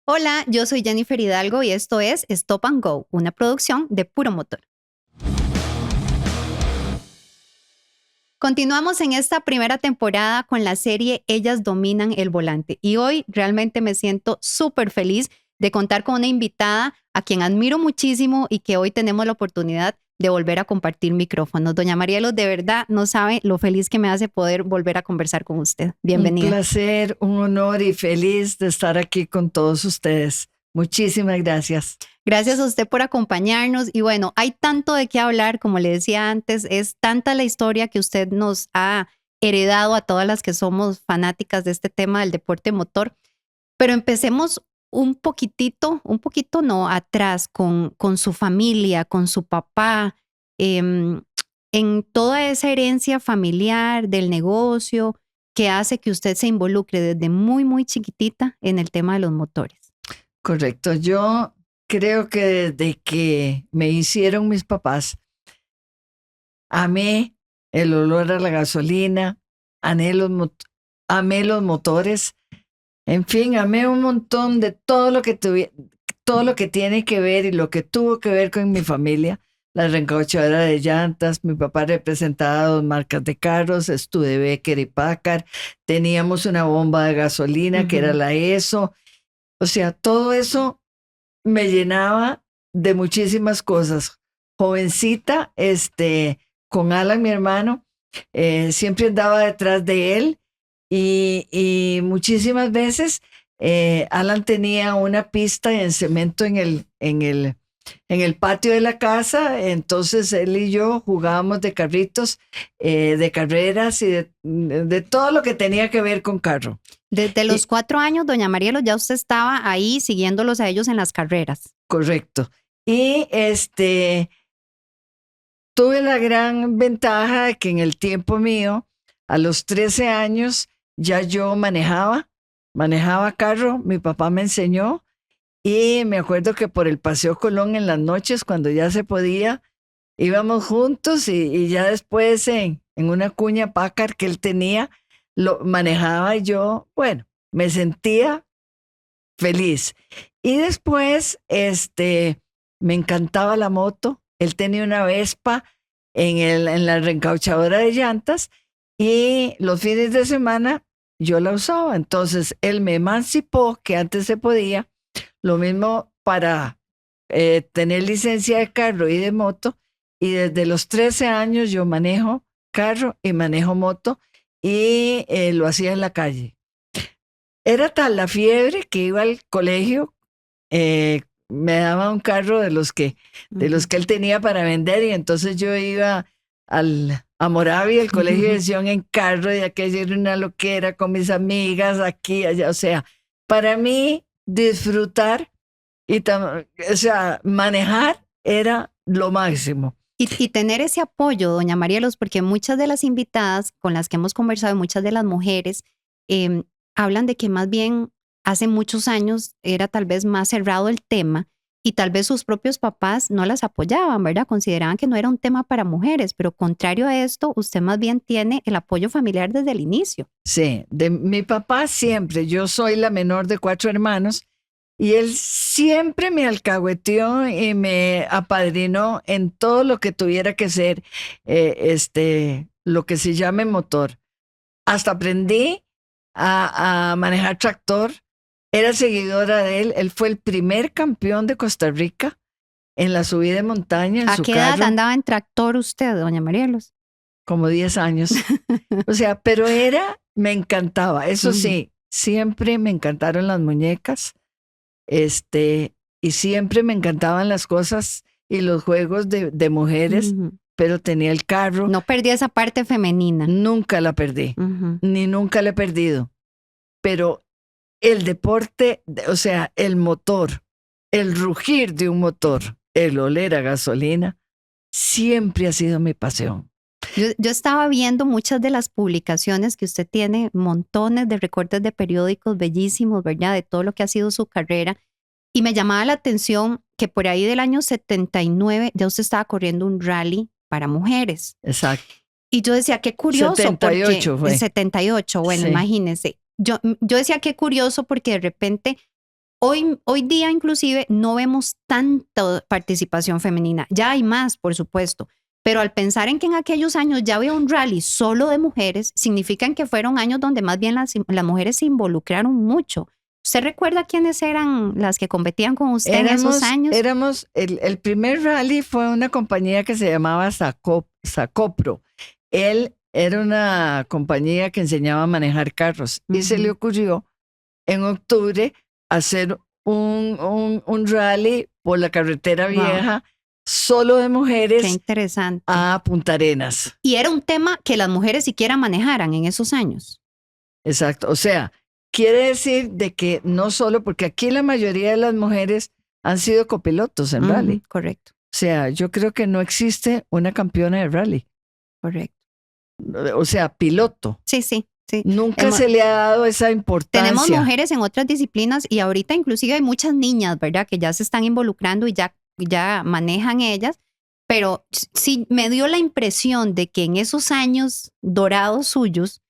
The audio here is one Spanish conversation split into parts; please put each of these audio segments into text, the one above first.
Hola, yo soy Jennifer Hidalgo y esto es Stop and Go, una producción de Puro Motor. Continuamos en esta primera temporada con la serie Ellas Dominan el Volante y hoy realmente me siento súper feliz de contar con una invitada a quien admiro muchísimo y que hoy tenemos la oportunidad de volver a compartir micrófonos. Doña Marielo, de verdad no sabe lo feliz que me hace poder volver a conversar con usted. Un Bienvenida. placer, un honor y feliz de estar aquí con todos ustedes. Muchísimas gracias. Gracias a usted por acompañarnos y bueno, hay tanto de qué hablar, como le decía antes, es tanta la historia que usted nos ha heredado a todas las que somos fanáticas de este tema del deporte motor, pero empecemos un poquito no, atrás con su familia, con su papá, en toda esa herencia familiar del negocio que hace que usted se involucre desde muy chiquitita en el tema de los motores. Correcto. Yo creo que desde que me hicieron mis papás, amé el olor a la gasolina, amé los motores, en fin, amé un montón de todo lo que todo lo que tiene que ver y lo que tuvo que ver con mi familia. La reencauchadora de llantas, mi papá representaba dos marcas de carros, Studebaker y Packard. Teníamos una bomba de gasolina que era la ESO. O sea, todo eso me llenaba de muchísimas cosas. Jovencita, con Alan, mi hermano, siempre andaba detrás de él y muchísimas veces Alan tenía una pista en cemento en el patio de la casa, entonces él y yo jugábamos de carritos, de carreras y de todo lo que tenía que ver con carro. Desde los 4 años, doña Marielo, ya usted estaba ahí siguiéndolos a ellos en las carreras. Correcto. Y tuve la gran ventaja de que en el tiempo mío, a los 13 años, ya yo manejaba carro, mi papá me enseñó y me acuerdo que por el Paseo Colón en las noches, cuando ya se podía, íbamos juntos y ya después en una cuña Packard que él tenía, lo manejaba y yo, bueno, me sentía feliz. Y después, me encantaba la moto. Él tenía una Vespa en la reencauchadora de llantas y los fines de semana yo la usaba. Entonces, él me emancipó, que antes se podía, lo mismo para tener licencia de carro y de moto. Y desde los 13 años yo manejo carro y manejo moto y lo hacía en la calle. Era tal la fiebre que iba al colegio, me daba un carro de los que él tenía para vender y entonces yo iba a Moravia, el colegio de Sion en carro y aquello era una loquera con mis amigas aquí, allá. O sea, para mí disfrutar o sea, manejar era lo máximo. Y tener ese apoyo, doña Marielos, porque muchas de las invitadas con las que hemos conversado, muchas de las mujeres, hablan de que más bien hace muchos años era tal vez más cerrado el tema y tal vez sus propios papás no las apoyaban, ¿verdad? Consideraban que no era un tema para mujeres, pero contrario a esto, usted más bien tiene el apoyo familiar desde el inicio. Sí, de mi papá siempre. Yo soy la menor de 4 hermanos y él siempre me alcahueteó y me apadrinó en todo lo que tuviera que ser, lo que se llame motor. Hasta aprendí a manejar tractor. Era seguidora de él. Él fue el primer campeón de Costa Rica en la subida de montaña en ¿A su qué edad carro. andaba en tractor usted, doña Marielos? Como 10 años. O sea, pero me encantaba. Eso sí, siempre me encantaron las muñecas. Y siempre me encantaban las cosas y los juegos de mujeres, pero tenía el carro. No perdí esa parte femenina. Nunca la perdí, ni nunca la he perdido. Pero el deporte, o sea, el motor, el rugir de un motor, el oler a gasolina, siempre ha sido mi pasión. Yo estaba viendo muchas de las publicaciones que usted tiene, montones de recortes de periódicos bellísimos, ¿verdad? De todo lo que ha sido su carrera. Y me llamaba la atención que por ahí del año 79 ya usted estaba corriendo un rally para mujeres. Exacto. Y yo decía, qué curioso. 78 fue. 78, bueno, Sí. imagínense. Yo decía, qué curioso porque de repente Hoy día inclusive no vemos tanta participación femenina. Ya hay más, por supuesto. Pero al pensar en que en aquellos años ya había un rally solo de mujeres, significan que fueron años donde más bien las mujeres se involucraron mucho. ¿Usted recuerda quiénes eran las que competían con usted en esos años? El primer rally fue una compañía que se llamaba Sacopro. Él era una compañía que enseñaba a manejar carros y se le ocurrió en octubre hacer un rally por la carretera vieja solo de mujeres. Qué interesante. A Punta Arenas. Y era un tema que las mujeres siquiera manejaran en esos años. Exacto. O sea, quiere decir de que no solo, porque aquí la mayoría de las mujeres han sido copilotos en rally. Correcto. O sea, yo creo que no existe una campeona de rally. Correcto. O sea, piloto. Sí. Nunca se le ha dado esa importancia. Tenemos mujeres en otras disciplinas y ahorita inclusive hay muchas niñas, ¿verdad? Que ya se están involucrando y ya manejan ellas. Pero sí me dio la impresión de que en esos años dorados suyos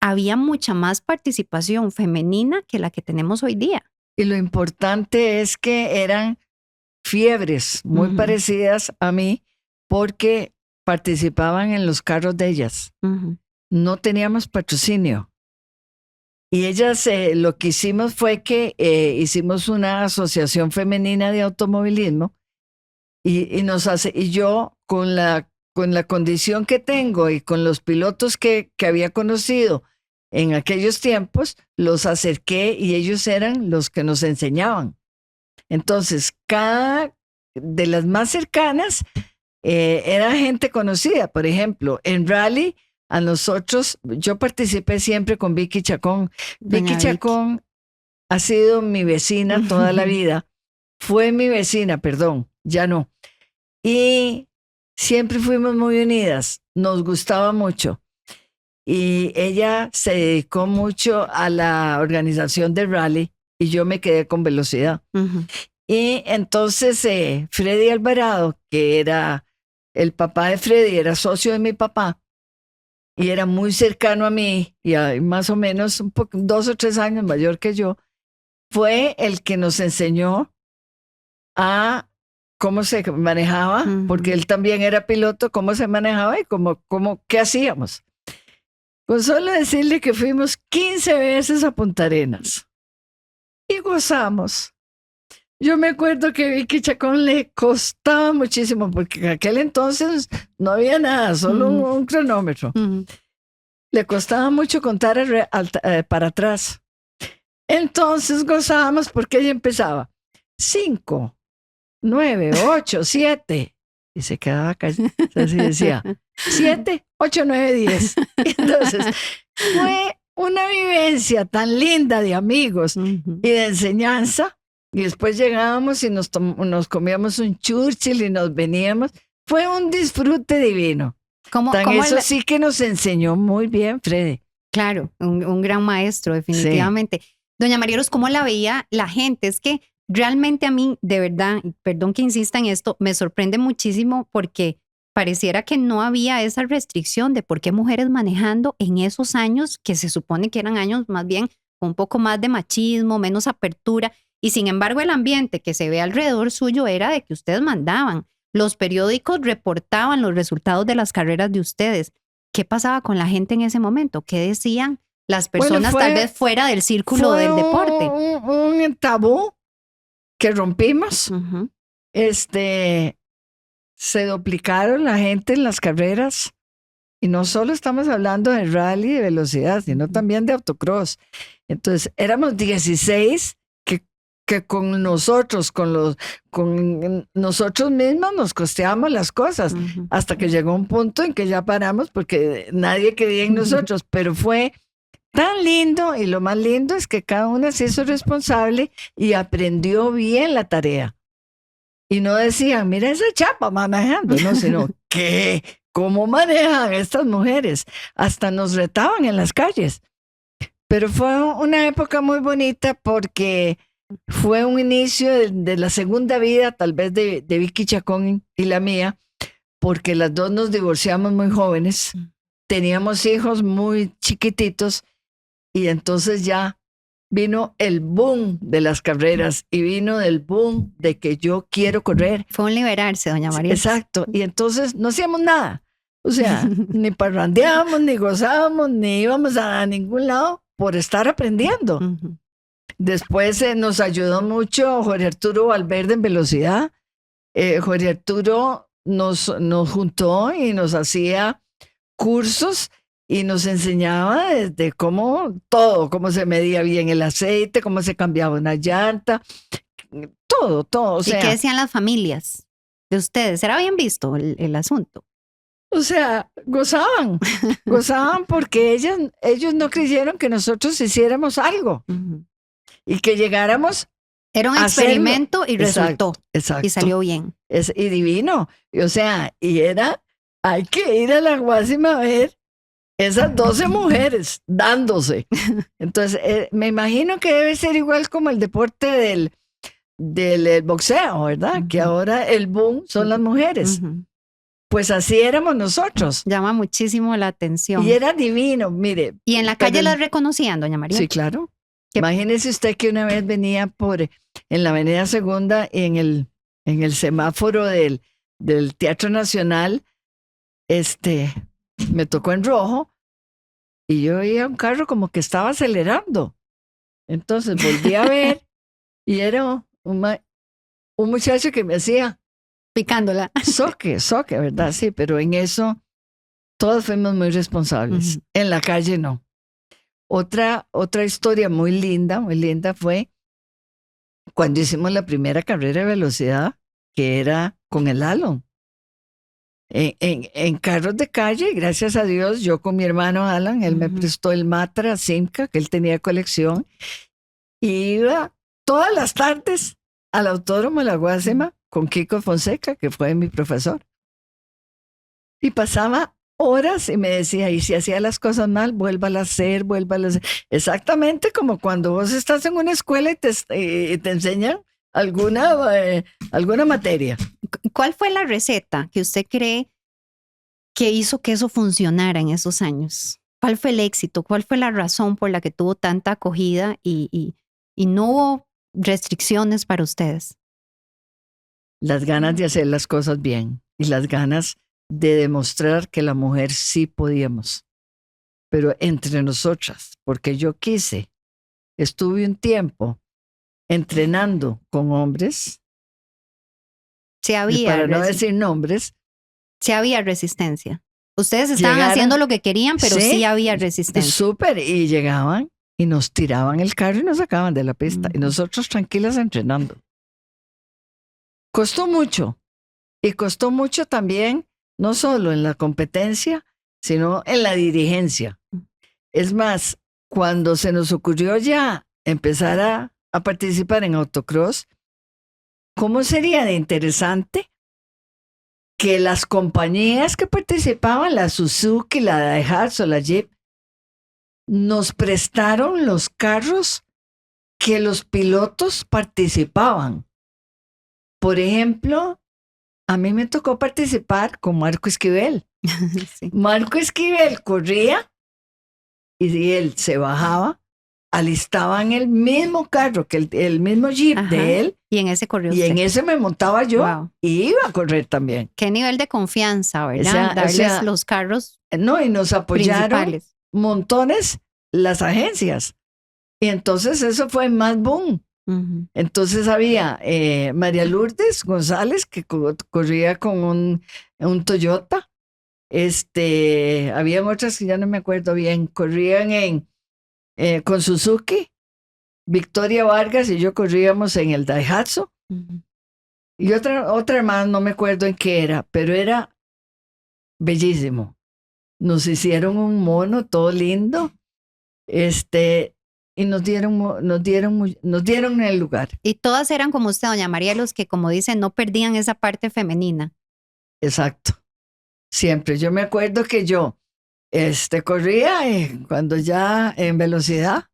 había mucha más participación femenina que la que tenemos hoy día. Y lo importante es que eran fiebres muy parecidas a mí porque participaban en los carros de ellas. No teníamos patrocinio. Y ellas lo que hicimos fue que hicimos una asociación femenina de automovilismo y yo con la condición que tengo y con los pilotos que había conocido en aquellos tiempos, los acerqué y ellos eran los que nos enseñaban. Entonces, cada de las más cercanas era gente conocida. Por ejemplo, en rally, a nosotros, yo participé siempre con Vicky Chacón. Vicky Chacón ha sido mi vecina toda la vida. Fue mi vecina, perdón, ya no. Y siempre fuimos muy unidas, nos gustaba mucho. Y ella se dedicó mucho a la organización de rally y yo me quedé con velocidad. Y entonces Freddy Alvarado, que era el papá de Freddy, era socio de mi papá y era muy cercano a mí y más o menos 2 o 3 años mayor que yo, fue el que nos enseñó a cómo se manejaba, porque él también era piloto, cómo se manejaba y qué hacíamos. Con solo decirle que fuimos 15 veces a Punta Arenas y gozamos. Yo me acuerdo que Vicky Chacón le costaba muchísimo, porque en aquel entonces no había nada, solo un cronómetro. Le costaba mucho contar para atrás. Entonces gozábamos porque ella empezaba 5, 9, 8, 7. Y se quedaba callada. Así decía 7, 8, 9, 10. Entonces fue una vivencia tan linda de amigos y de enseñanza. Y después llegábamos y nos comíamos un Churchill y nos veníamos. Fue un disfrute divino. Eso sí que nos enseñó muy bien, Freddy. Claro, un gran maestro, definitivamente. Sí. Doña Marieros, ¿cómo la veía la gente? Es que realmente a mí, de verdad, perdón que insista en esto, me sorprende muchísimo porque pareciera que no había esa restricción de por qué mujeres manejando en esos años que se supone que eran años más bien con un poco más de machismo, menos apertura. Y sin embargo, el ambiente que se ve alrededor suyo era de que ustedes mandaban. Los periódicos reportaban los resultados de las carreras de ustedes. ¿Qué pasaba con la gente en ese momento? ¿Qué decían las personas tal vez fuera del círculo del deporte? Un tabú que rompimos. Se duplicaron la gente en las carreras. Y no solo estamos hablando de rally de velocidad, sino también de autocross. Entonces, éramos 16 que con nosotros mismos nos costeábamos las cosas, hasta que llegó un punto en que ya paramos porque nadie creía en nosotros, pero fue tan lindo, y lo más lindo es que cada una se hizo responsable y aprendió bien la tarea. Y no decían, mira esa chapa manejando, no, sino ¿qué? ¿Cómo manejan estas mujeres? Hasta nos retaban en las calles. Pero fue una época muy bonita porque fue un inicio de la segunda vida, tal vez de Vicky Chacón y la mía, porque las dos nos divorciamos muy jóvenes, teníamos hijos muy chiquititos y entonces ya vino el boom de las carreras y vino el boom de que yo quiero correr. Fue un liberarse, doña María. Exacto. Y entonces no hacíamos nada. O sea, ni parrandeábamos, ni gozábamos, ni íbamos a ningún lado por estar aprendiendo. Ujú. Después nos ayudó mucho Jorge Arturo Valverde en velocidad. Jorge Arturo nos juntó y nos hacía cursos y nos enseñaba desde cómo todo, cómo se medía bien el aceite, cómo se cambiaba una llanta, todo. O sea, ¿y qué decían las familias de ustedes? ¿Era bien visto el asunto? O sea, gozaban porque ellos no creyeron que nosotros hiciéramos algo Ujú. y que llegáramos. Era un Hacerlo. experimento y resultó. Exacto. Y salió bien. Y divino. Y, o sea, hay que ir a la Guásima a ver esas 12 mujeres dándose. Entonces, me imagino que debe ser igual como el deporte del boxeo, ¿verdad? Ujú. Que ahora el boom son las mujeres. Ujú. Pues así éramos nosotros. Llama muchísimo la atención. Y era divino, mire. ¿Y en la calle las reconocían, doña María? Sí, claro. ¿Qué? Imagínese usted que una vez venía en la Avenida Segunda, en el semáforo del Teatro Nacional, me tocó en rojo y yo veía un carro como que estaba acelerando. Entonces volví a ver y era un muchacho que me hacía Picándola. soque, ¿verdad? Sí, pero en eso todos fuimos muy responsables. Ujú. En la calle no. Otra historia muy linda fue cuando hicimos la primera carrera de velocidad, que era con el Alan. En carros de calle, gracias a Dios, yo con mi hermano Alan, él me Ujú. prestó el Matra Simca, que él tenía colección, y iba todas las tardes al Autódromo de la Guásima con Kiko Fonseca, que fue mi profesor. Y pasaba horas y me decía, y si hacía las cosas mal, vuélvala a hacer. Exactamente como cuando vos estás en una escuela y te enseñan alguna materia. ¿Cuál fue la receta que usted cree que hizo que eso funcionara en esos años? ¿Cuál fue el éxito? ¿Cuál fue la razón por la que tuvo tanta acogida y no hubo restricciones para ustedes? Las ganas de hacer las cosas bien y las ganas de demostrar que la mujer sí podíamos, pero entre nosotras, porque yo estuve un tiempo entrenando con hombres, Sí y había, para no decir nombres, sí había resistencia. Ustedes estaban Llegaron- haciendo lo que querían, pero sí había resistencia. súper, y llegaban y nos tiraban el carro y nos sacaban de la pista, y Ujú. nosotros tranquilas entrenando. Costó mucho, y costó mucho también, no solo en la competencia, sino en la dirigencia. Es más, cuando se nos ocurrió ya empezar a participar en autocross, ¿cómo sería de interesante que las compañías que participaban, la Suzuki, la Daihatsu, la Jeep, nos prestaron los carros que los pilotos participaban? Por ejemplo, a mí me tocó participar con Marco Esquivel. Sí. Marco Esquivel corría y él se bajaba, alistaba en el mismo carro, que el mismo Jeep Ajá. de él, Y en ese corrió y usted. en ese me montaba yo Wow. y iba a correr también. Qué nivel de confianza, ¿verdad? O sea, Darles los carros No, y nos apoyaron principales. montones las agencias. Y entonces eso fue más boom. Ujú. Entonces había María Lourdes González, que corría con un Toyota. Habían otras que ya no me acuerdo bien. Corrían con Suzuki. Victoria Vargas y yo corríamos en el Daihatsu. Ujú. Y otra más, no me acuerdo en qué era, pero era bellísimo. Nos hicieron un mono todo lindo. Y nos dieron el lugar. Y todas eran como usted, doña María, los que, como dicen, no perdían esa parte femenina. Exacto. Siempre. Yo me acuerdo que yo corría cuando ya en velocidad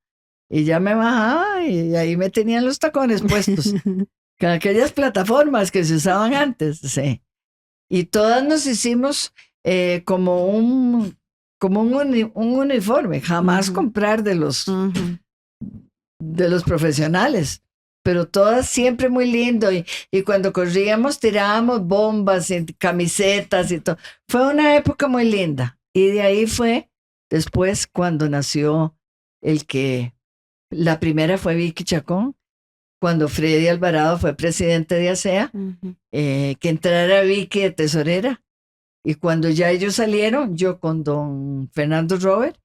y ya me bajaba y ahí me tenían los tacones puestos. Con aquellas plataformas que se usaban antes. Sí. Y todas nos hicimos como un uniforme. Jamás Ujú. comprar de los Ujú. de los profesionales, pero todas siempre muy lindo. Y cuando corríamos tirábamos bombas y camisetas y todo. Fue una época muy linda. Y de ahí fue después cuando nació la primera fue Vicky Chacón, cuando Freddy Alvarado fue presidente de ASEA, que entrara Vicky de tesorera. Y cuando ya ellos salieron, yo con don Fernando Robert,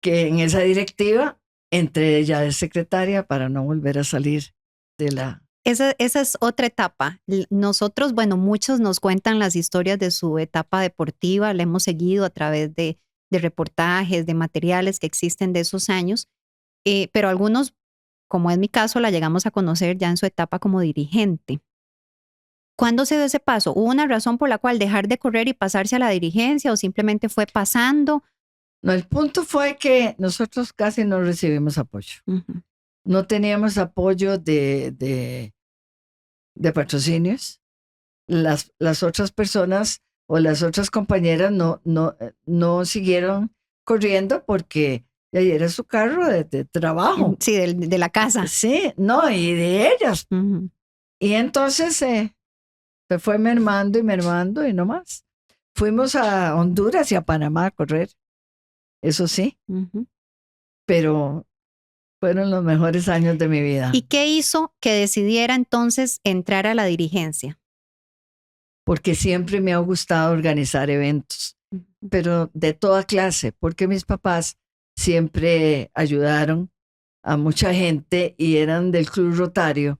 que en esa directiva entré ya de secretaria para no volver a salir de la... Esa es otra etapa. Nosotros, bueno, muchos nos cuentan las historias de su etapa deportiva, la hemos seguido a través de reportajes, de materiales que existen de esos años, pero algunos, como es mi caso, la llegamos a conocer ya en su etapa como dirigente. ¿Cuándo se dio ese paso? ¿Hubo una razón por la cual dejar de correr y pasarse a la dirigencia o simplemente fue pasando? No, el punto fue que nosotros casi no recibimos apoyo. No teníamos apoyo de patrocinios. Las otras personas o las otras compañeras no siguieron corriendo porque ahí era su carro de trabajo. Sí, de la casa. Sí, no, y de ellas. Y entonces se fue mermando y no más. Fuimos a Honduras y a Panamá a correr, eso sí, pero fueron los mejores años de mi vida. ¿Y qué hizo que decidiera entonces entrar a la dirigencia? Porque siempre me ha gustado organizar eventos, pero de toda clase, porque mis papás siempre ayudaron a mucha gente y eran del Club Rotario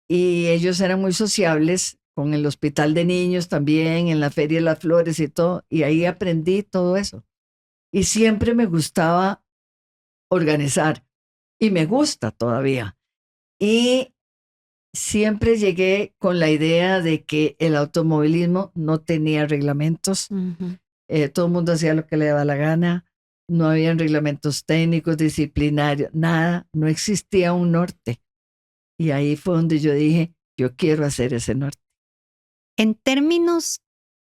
y ellos eran muy sociables con el Hospital de Niños también, en la Feria de las Flores y todo, y ahí aprendí todo eso. Y siempre me gustaba organizar y me gusta todavía. Y siempre llegué con la idea de que el automovilismo no tenía reglamentos. Todo el mundo hacía lo que le daba la gana. No habían reglamentos técnicos, disciplinarios, nada. No existía un norte. Y ahí fue donde yo dije, yo quiero hacer ese norte. En términos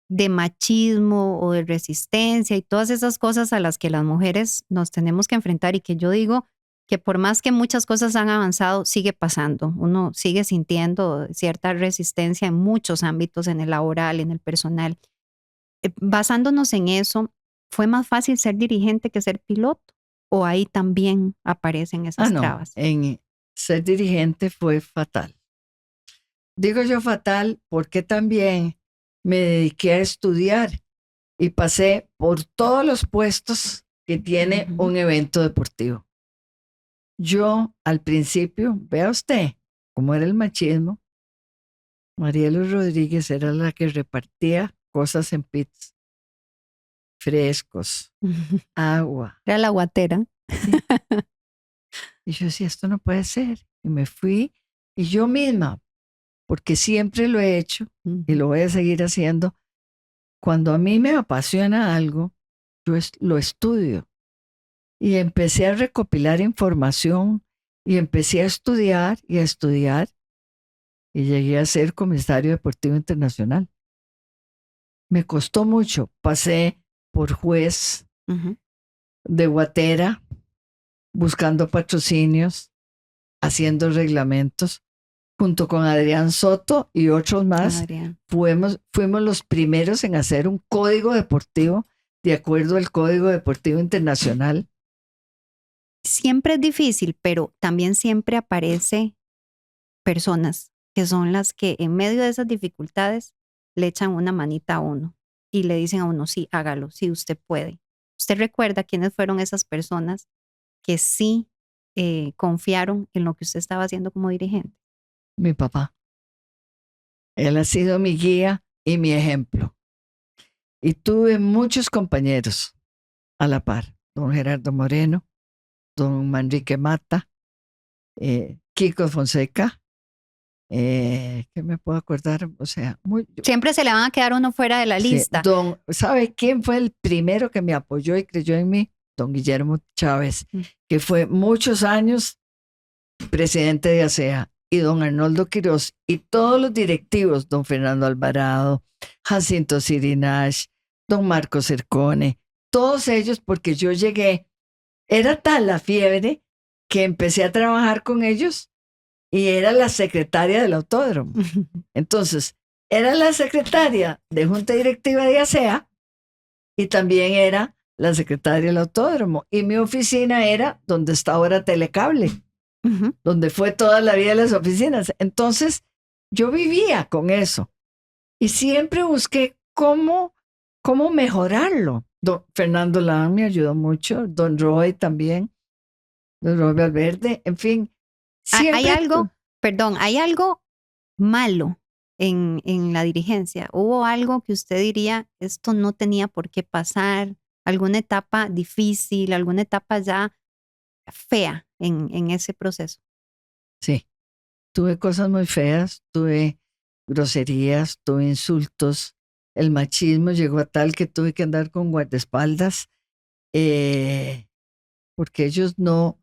de machismo o de resistencia y todas esas cosas a las que las mujeres nos tenemos que enfrentar y que yo digo que por más que muchas cosas han avanzado, sigue pasando. Uno sigue sintiendo cierta resistencia en muchos ámbitos, en el laboral, en el personal. Basándonos en eso, ¿fue más fácil ser dirigente que ser piloto? ¿O ahí también aparecen esas trabas? En ser dirigente fue fatal. Digo yo fatal porque también me dediqué a estudiar y pasé por todos los puestos que tiene un evento deportivo. Yo al principio, vea usted cómo era el machismo. Marielo Rodríguez era la que repartía cosas en pits, frescos, agua. Era la guatera. Sí. Y yo decía, esto no puede ser. Y me fui y yo misma, porque siempre lo he hecho y lo voy a seguir haciendo, cuando a mí me apasiona algo, yo lo estudio. Y empecé a recopilar información y empecé a estudiar y a estudiar y llegué a ser comisario deportivo internacional. Me costó mucho. Pasé por juez de guatera, buscando patrocinios, haciendo reglamentos, junto con Adrián Soto y otros más. Fuimos los primeros en hacer un código deportivo de acuerdo al Código Deportivo Internacional. Siempre es difícil, pero también siempre aparece personas que son las que en medio de esas dificultades le echan una manita a uno y le dicen a uno, sí, hágalo, sí, usted puede. ¿Usted recuerda quiénes fueron esas personas que sí confiaron en lo que usted estaba haciendo como dirigente? Mi papá. Él ha sido mi guía y mi ejemplo. Y tuve muchos compañeros a la par. Don Gerardo Moreno, don Manrique Mata, Kiko Fonseca, ¿qué me puedo acordar? O sea, siempre se le van a quedar uno fuera de la lista. ¿Sabe quién fue el primero que me apoyó y creyó en mí? Don Guillermo Chávez, que fue muchos años presidente de ASEA, y don Arnoldo Quiroz, y todos los directivos, don Fernando Alvarado, Jacinto Sirinash, don Marcos Cercone, todos ellos, porque yo llegué, era tal la fiebre que empecé a trabajar con ellos y era la secretaria del autódromo. Entonces, era la secretaria de Junta Directiva de ASEA y también era la secretaria del autódromo. Y mi oficina era donde está ahora Telecable, donde fue toda la vida las oficinas. Entonces, yo vivía con eso y siempre busqué cómo mejorarlo. Don Fernando Lang me ayudó mucho, don Roy también, don Roy Valverde, en fin. Hay algo malo en la dirigencia. ¿Hubo algo que usted diría, esto no tenía por qué pasar? ¿Alguna etapa difícil, alguna etapa ya fea en ese proceso? Sí, tuve cosas muy feas, tuve groserías, tuve insultos. El machismo llegó a tal que tuve que andar con guardaespaldas, porque ellos no,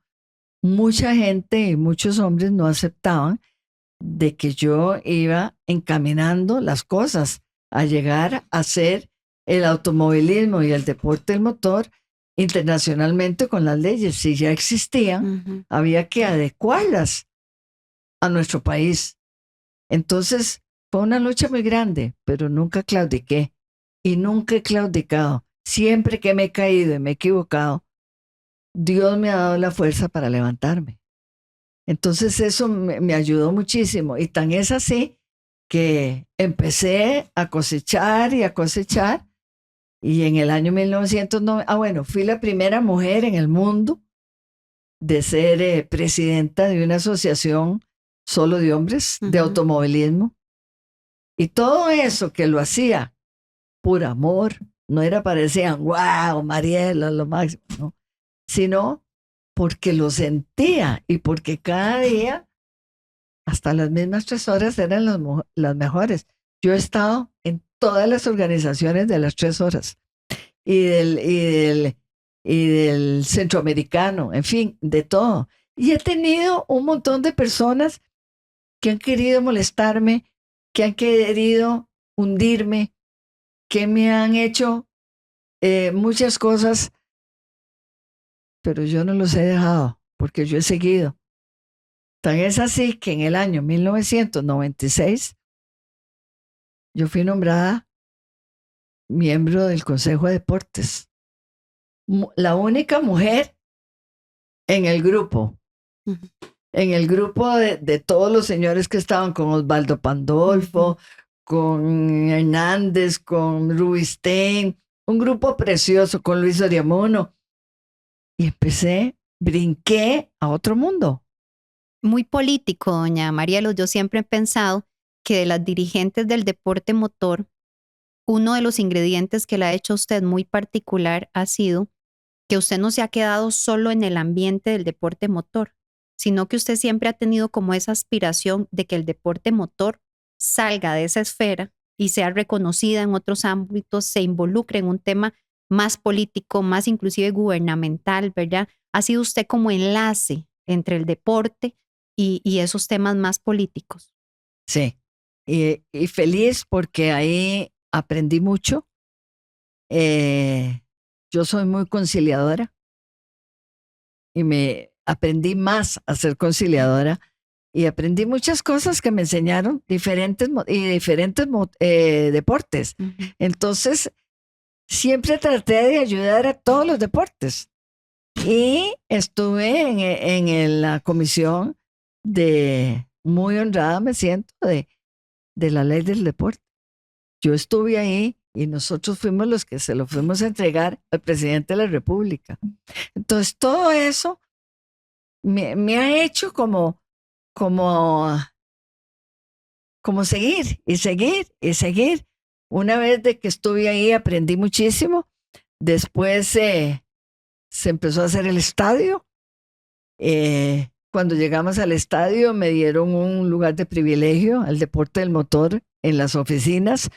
mucha gente y muchos hombres no aceptaban de que yo iba encaminando las cosas a llegar a ser el automovilismo y el deporte del motor internacionalmente con las leyes. Si ya existían, había que adecuarlas a nuestro país. Entonces, fue una lucha muy grande, pero nunca claudiqué y nunca he claudicado. Siempre que me he caído y me he equivocado, Dios me ha dado la fuerza para levantarme. Entonces eso me ayudó muchísimo y tan es así que empecé a cosechar y a cosechar y en el año 1990, fui la primera mujer en el mundo de ser presidenta de una asociación solo de hombres de automovilismo. Y todo eso que lo hacía por amor, no era para decir, wow, Mariela, lo máximo, no, sino porque lo sentía y porque cada día, hasta las mismas 3 horas eran las mejores. Yo he estado en todas las organizaciones de las 3 horas y del centroamericano, en fin, de todo. Y he tenido un montón de personas que han querido molestarme, que han querido hundirme, que me han hecho muchas cosas, pero yo no los he dejado porque yo he seguido. Tan es así que en el año 1996 yo fui nombrada miembro del Consejo de Deportes. La única mujer en el grupo. En el grupo de todos los señores que estaban con Osvaldo Pandolfo, con Hernández, con Rubinstein, un grupo precioso con Luis Oriamuno. Y brinqué a otro mundo. Muy político, doña Mariela. Yo siempre he pensado que de las dirigentes del deporte motor, uno de los ingredientes que la ha hecho a usted muy particular ha sido que usted no se ha quedado solo en el ambiente del deporte motor, sino que usted siempre ha tenido como esa aspiración de que el deporte motor salga de esa esfera y sea reconocida en otros ámbitos, se involucre en un tema más político, más inclusive gubernamental, ¿verdad? Ha sido usted como enlace entre el deporte y esos temas más políticos. Sí, y feliz porque ahí aprendí mucho. Yo soy muy conciliadora y me aprendí más a ser conciliadora y aprendí muchas cosas que me enseñaron diferentes deportes. Entonces, siempre traté de ayudar a todos los deportes y estuve en la comisión muy honrada me siento de la ley del deporte. Yo estuve ahí y nosotros fuimos los que se lo fuimos a entregar al presidente de la República. Entonces, todo eso me ha hecho como seguir y seguir y seguir. Una vez de que estuve ahí aprendí muchísimo. Después se empezó a hacer el estadio. Cuando llegamos al estadio me dieron un lugar de privilegio al deporte del motor en las oficinas.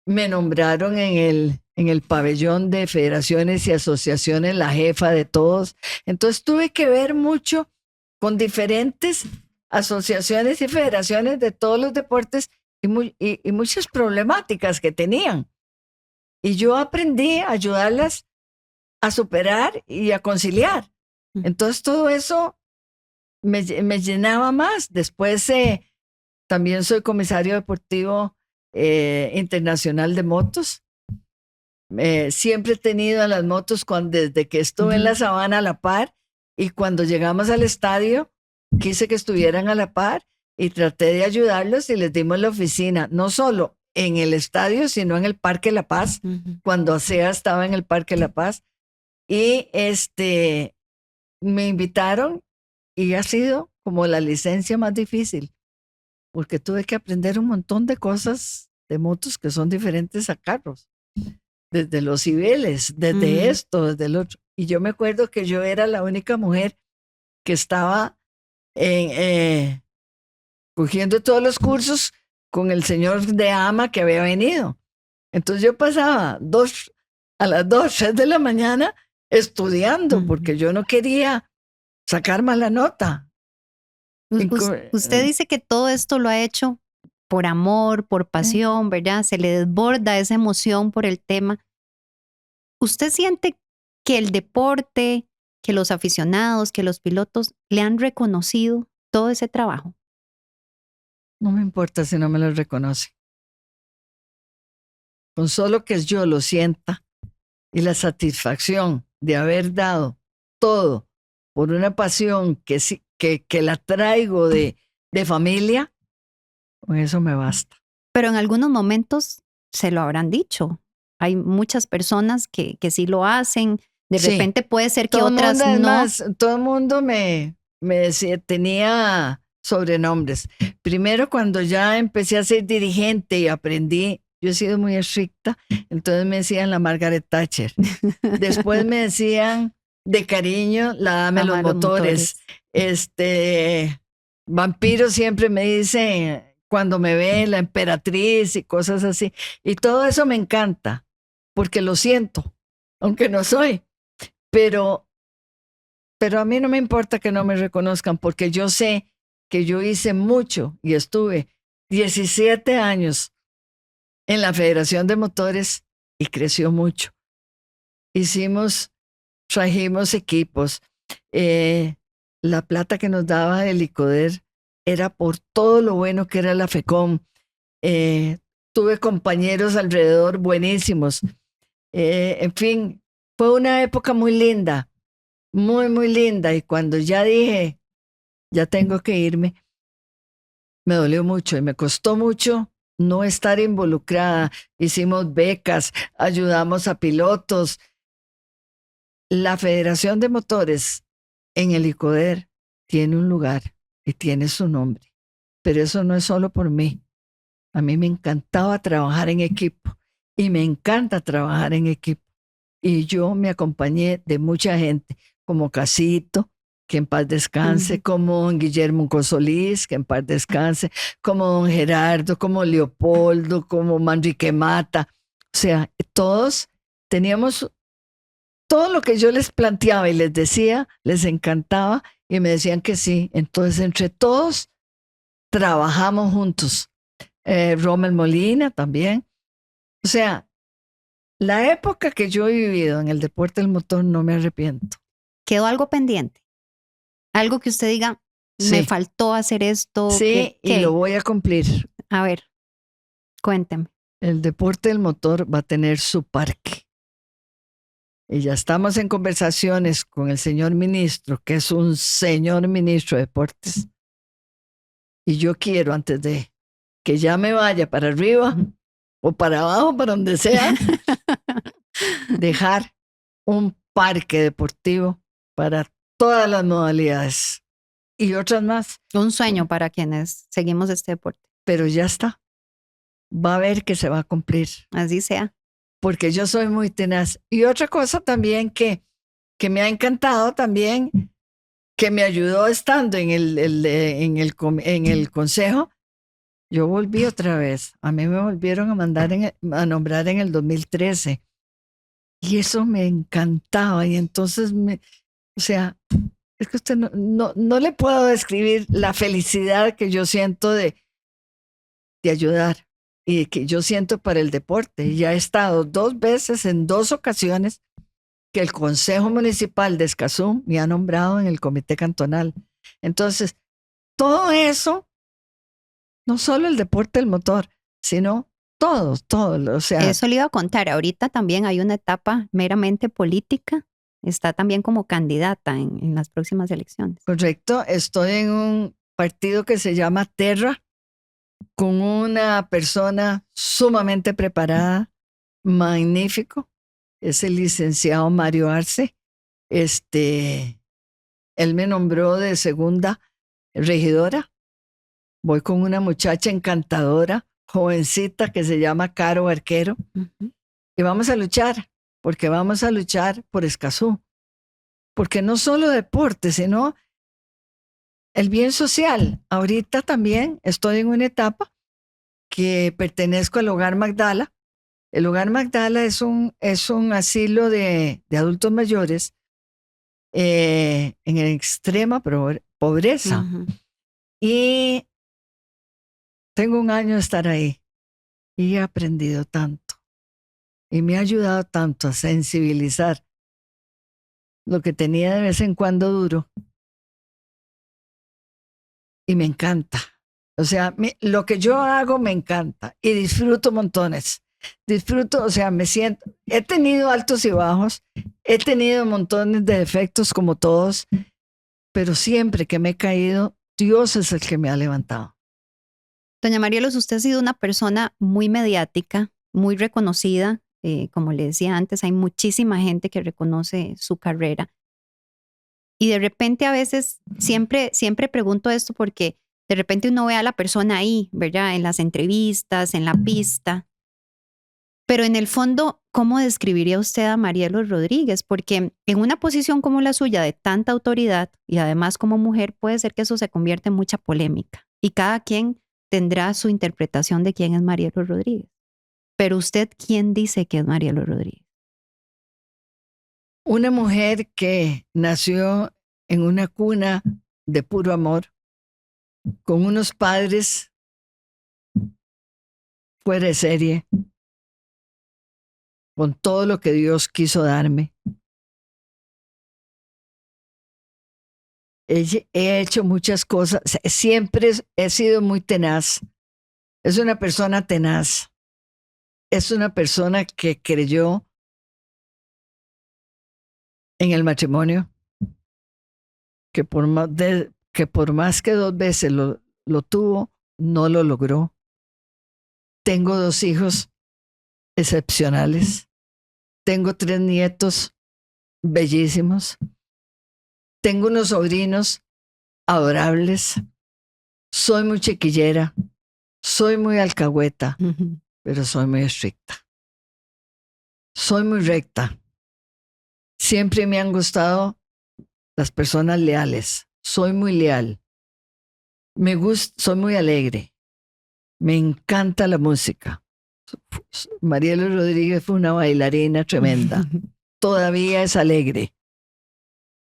Me nombraron en el pabellón de federaciones y asociaciones la jefa de todos. Entonces tuve que ver mucho con diferentes asociaciones y federaciones de todos los deportes y muchas problemáticas que tenían. Y yo aprendí a ayudarlas a superar y a conciliar. Entonces todo eso me llenaba más. Después también soy comisario deportivo internacional de motos. Siempre he tenido las motos desde que estuve en la sabana a la par, y cuando llegamos al estadio quise que estuvieran a la par y traté de ayudarlos y les dimos la oficina, no solo en el estadio, sino en el Parque La Paz, cuando ASEA estaba en el Parque La Paz. Y me invitaron y ha sido como la licencia más difícil, porque tuve que aprender un montón de cosas de motos que son diferentes a carros, desde los civiles, desde esto, desde el otro. Y yo me acuerdo que yo era la única mujer que estaba cogiendo todos los cursos con el señor de AMA que había venido. Entonces yo pasaba a las 2, 3 de la mañana estudiando, porque yo no quería sacar mala nota. Usted dice que todo esto lo ha hecho por amor, por pasión, ¿verdad? Se le desborda esa emoción por el tema. ¿Usted siente que el deporte, que los aficionados, que los pilotos le han reconocido todo ese trabajo? No me importa si no me lo reconoce. Con solo que yo lo sienta y la satisfacción de haber dado todo por una pasión que la traigo de familia, con eso me basta. Pero en algunos momentos se lo habrán dicho. Hay muchas personas que sí lo hacen. De repente puede ser que otras no. Más, todo el mundo me decía, tenía sobrenombres. Primero, cuando ya empecé a ser dirigente y aprendí, yo he sido muy estricta, entonces me decían la Margaret Thatcher. Después me decían de cariño la dama de los motores. Vampiro siempre me dice cuando me ve la emperatriz y cosas así. Y todo eso me encanta, porque lo siento, aunque no soy. Pero a mí no me importa que no me reconozcan, porque yo sé que yo hice mucho y estuve 17 años en la Federación de Motores y creció mucho. Trajimos equipos. La plata que nos daba el ICODER era por todo lo bueno que era la FECOM. Tuve compañeros alrededor buenísimos. En fin, fue una época muy linda, muy, muy linda. Y cuando ya dije, ya tengo que irme, me dolió mucho y me costó mucho no estar involucrada. Hicimos becas, ayudamos a pilotos. La Federación de Motores en el ICODER tiene un lugar y tiene su nombre, pero eso no es solo por mí. A mí me encantaba trabajar en equipo y me encanta trabajar en equipo. Y yo me acompañé de mucha gente, como Casito, que en paz descanse, como don Guillermo Consolís, que en paz descanse, como don Gerardo, como Leopoldo, como Manrique Mata. O sea, todos teníamos todo lo que yo les planteaba y les decía, les encantaba y me decían que sí. Entonces, entre todos, trabajamos juntos. Rommel Molina también. O sea, la época que yo he vivido en el deporte del motor no me arrepiento. ¿Quedó algo pendiente? Algo que usted diga, me faltó hacer esto. Sí, y lo voy a cumplir. A ver, cuénteme. El deporte del motor va a tener su parque. Y ya estamos en conversaciones con el señor ministro, que es un señor ministro de deportes. Y yo quiero, antes de que ya me vaya para arriba o para abajo, para donde sea, dejar un parque deportivo para todas las modalidades y otras más. Un sueño para quienes seguimos este deporte. Pero ya está. Va a ver que se va a cumplir. Así sea. Porque yo soy muy tenaz. Y otra cosa también que me ha encantado también, que me ayudó estando en el consejo, yo volví otra vez. A mí me volvieron a nombrar en el 2013. Y eso me encantaba. Y entonces, o sea, es que usted no le puedo describir la felicidad que yo siento de ayudar y que yo siento para el deporte. Y ya he estado 2 veces, en 2 ocasiones, que el Consejo Municipal de Escazú me ha nombrado en el Comité Cantonal. Entonces, todo eso, no solo el deporte del motor, sino todo, o sea. Eso le iba a contar. Ahorita también hay una etapa meramente política. Está también como candidata en las próximas elecciones. Correcto, estoy en un partido que se llama Terra, con una persona sumamente preparada, magnífico, es el licenciado Mario Arce. Él me nombró de segunda regidora. Voy con una muchacha encantadora, jovencita, que se llama Caro Arquero. Uh-huh. Y vamos a luchar, porque vamos a luchar por Escazú. Porque no solo deporte, sino el bien social. Ahorita también estoy en una etapa que pertenezco al Hogar Magdala. El Hogar Magdala es un asilo de adultos mayores en extrema pobreza. Uh-huh. Y tengo un año de estar ahí y he aprendido tanto. Y me ha ayudado tanto a sensibilizar lo que tenía de vez en cuando duro. Y me encanta. O sea, lo que yo hago me encanta y disfruto montones. Disfruto, o sea, me siento, he tenido altos y bajos, he tenido montones de defectos como todos, pero siempre que me he caído, Dios es el que me ha levantado. Doña Marielos, usted ha sido una persona muy mediática, muy reconocida. Como le decía antes, hay muchísima gente que reconoce su carrera. Y de repente a veces, siempre pregunto esto porque de repente uno ve a la persona ahí, ¿verdad? En las entrevistas, en la pista. Pero en el fondo, ¿cómo describiría usted a Marielos Rodríguez? Porque en una posición como la suya de tanta autoridad y además como mujer, puede ser que eso se convierta en mucha polémica. Y cada quien tendrá su interpretación de quién es Marielos Rodríguez. Pero usted, ¿quién dice que es Marielos Rodríguez? Una mujer que nació en una cuna de puro amor, con unos padres fuera de serie, con todo lo que Dios quiso darme. He hecho muchas cosas, siempre he sido muy tenaz. Es una persona tenaz. Es una persona que creyó en el matrimonio, que por más que 2 veces lo tuvo, no lo logró. Tengo 2 hijos excepcionales. Tengo 3 nietos bellísimos. Tengo unos sobrinos adorables. Soy muy chiquillera. Soy muy alcahueta, pero soy muy estricta. Soy muy recta. Siempre me han gustado las personas leales. Soy muy leal. Soy muy alegre. Me encanta la música. Marielos Rodríguez fue una bailarina tremenda. Todavía es alegre,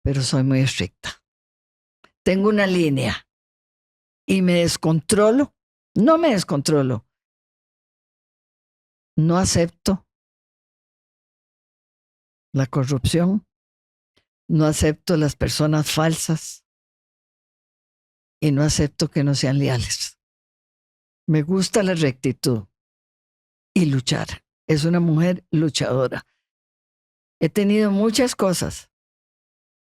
pero soy muy estricta. Tengo una línea y me descontrolo. No me descontrolo. No acepto la corrupción. No acepto las personas falsas. Y no acepto que no sean leales. Me gusta la rectitud y luchar. Es una mujer luchadora. He tenido muchas cosas,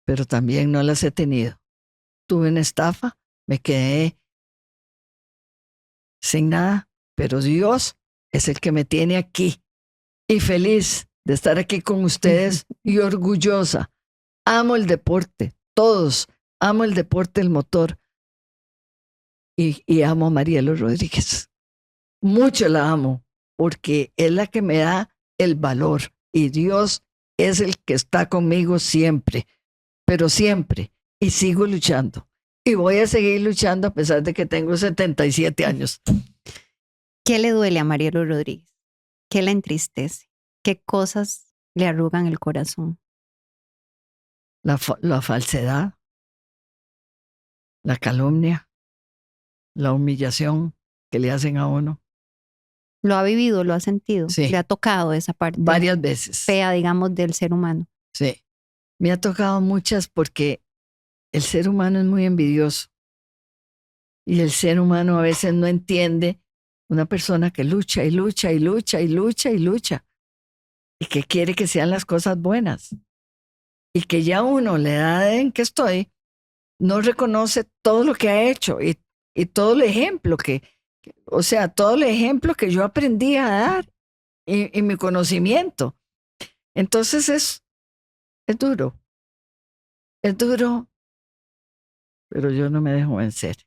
pero también no las he tenido. Tuve una estafa, me quedé sin nada, pero Dios es el que me tiene aquí y feliz de estar aquí con ustedes y orgullosa. Amo el deporte, todos. Amo el deporte, el motor. Y amo a Marielos Rodríguez. Mucho la amo porque es la que me da el valor y Dios es el que está conmigo siempre, pero siempre. Y sigo luchando. Y voy a seguir luchando a pesar de que tengo 77 años. ¿Qué le duele a Marielos Rodríguez? ¿Qué la entristece? ¿Qué cosas le arrugan el corazón? La falsedad, la calumnia, la humillación que le hacen a uno. ¿Lo ha vivido, lo ha sentido? Sí. ¿Le ha tocado esa parte varias veces fea, digamos, del ser humano? Sí, me ha tocado muchas porque el ser humano es muy envidioso y el ser humano a veces no entiende una persona que lucha y lucha y lucha y lucha y lucha y que quiere que sean las cosas buenas y que ya uno, la edad en que estoy, no reconoce todo lo que ha hecho y todo el ejemplo o sea, todo el ejemplo que yo aprendí a dar y mi conocimiento. Entonces es duro, pero yo no me dejo vencer.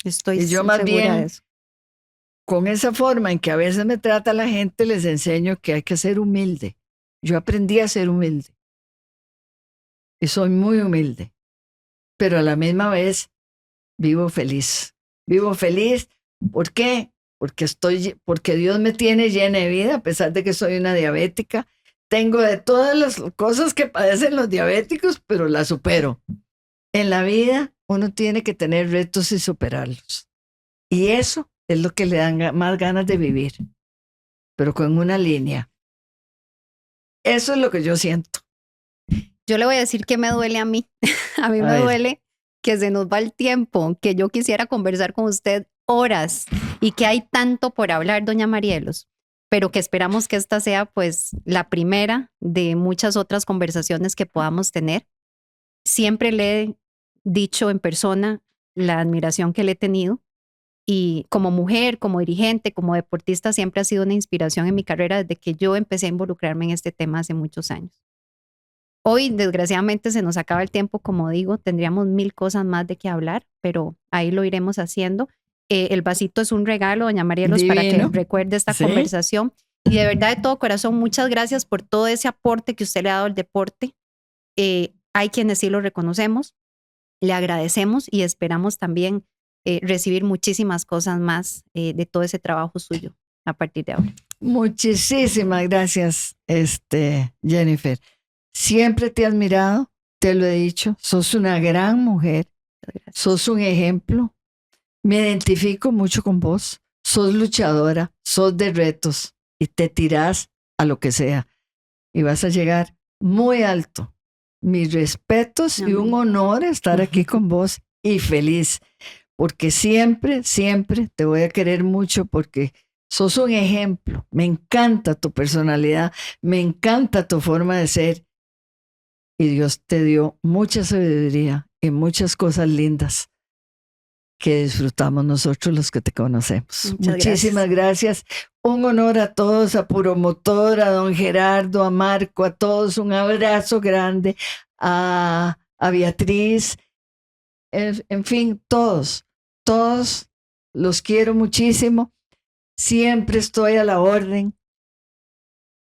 Estoy Y yo más segura de bien, eso. con esa forma en que a veces me trata la gente, les enseño que hay que ser humilde. Yo aprendí a ser humilde y soy muy humilde, pero a la misma vez vivo feliz. Vivo feliz, ¿por qué? Porque Dios me tiene llena de vida, a pesar de que soy una diabética. Tengo de todas las cosas que padecen los diabéticos, pero las supero. En la vida uno tiene que tener retos y superarlos. Y eso es lo que le dan más ganas de vivir, pero con una línea. Eso es lo que yo siento. Yo le voy a decir que me duele a mí. A mí A me ver, duele que se nos va el tiempo, que yo quisiera conversar con usted horas y que hay tanto por hablar, doña Marielos, pero que esperamos que esta sea pues la primera de muchas otras conversaciones que podamos tener. Siempre le he dicho en persona la admiración que le he tenido y como mujer, como dirigente, como deportista, siempre ha sido una inspiración en mi carrera desde que yo empecé a involucrarme en este tema hace muchos años. Hoy, desgraciadamente, se nos acaba el tiempo, como digo, tendríamos mil cosas más de qué hablar, pero ahí lo iremos haciendo. El vasito es un regalo, doña Marielos, para que divino. recuerde esta Sí. conversación. Y de verdad, de todo corazón, muchas gracias por todo ese aporte que usted le ha dado al deporte. Hay quienes sí lo reconocemos, le agradecemos y esperamos también recibir muchísimas cosas más de todo ese trabajo suyo a partir de ahora. Muchísimas gracias, Jennifer. Siempre te he admirado, te lo he dicho. Sos una gran mujer, sos un ejemplo. Me identifico mucho con vos. Sos luchadora, sos de retos y te tirás a lo que sea. Y vas a llegar muy alto. Mis respetos y un honor estar aquí con vos y feliz. Porque siempre, siempre te voy a querer mucho porque sos un ejemplo. Me encanta tu personalidad, me encanta tu forma de ser. Y Dios te dio mucha sabiduría y muchas cosas lindas que disfrutamos nosotros los que te conocemos. Muchísimas gracias. Un honor a todos, a Puromotor, a don Gerardo, a Marco, a todos. Un abrazo grande, a Beatriz, en fin, todos los quiero muchísimo. Siempre estoy a la orden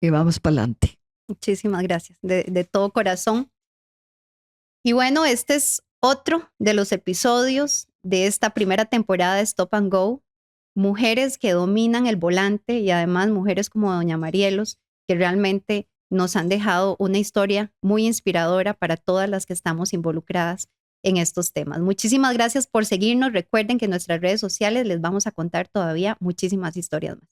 y vamos para adelante. Muchísimas gracias, de todo corazón. Y bueno, este es otro de los episodios de esta primera temporada de Stop and Go. Mujeres que dominan el volante y además mujeres como doña Marielos, que realmente nos han dejado una historia muy inspiradora para todas las que estamos involucradas en estos temas. Muchísimas gracias por seguirnos. Recuerden que en nuestras redes sociales les vamos a contar todavía muchísimas historias más.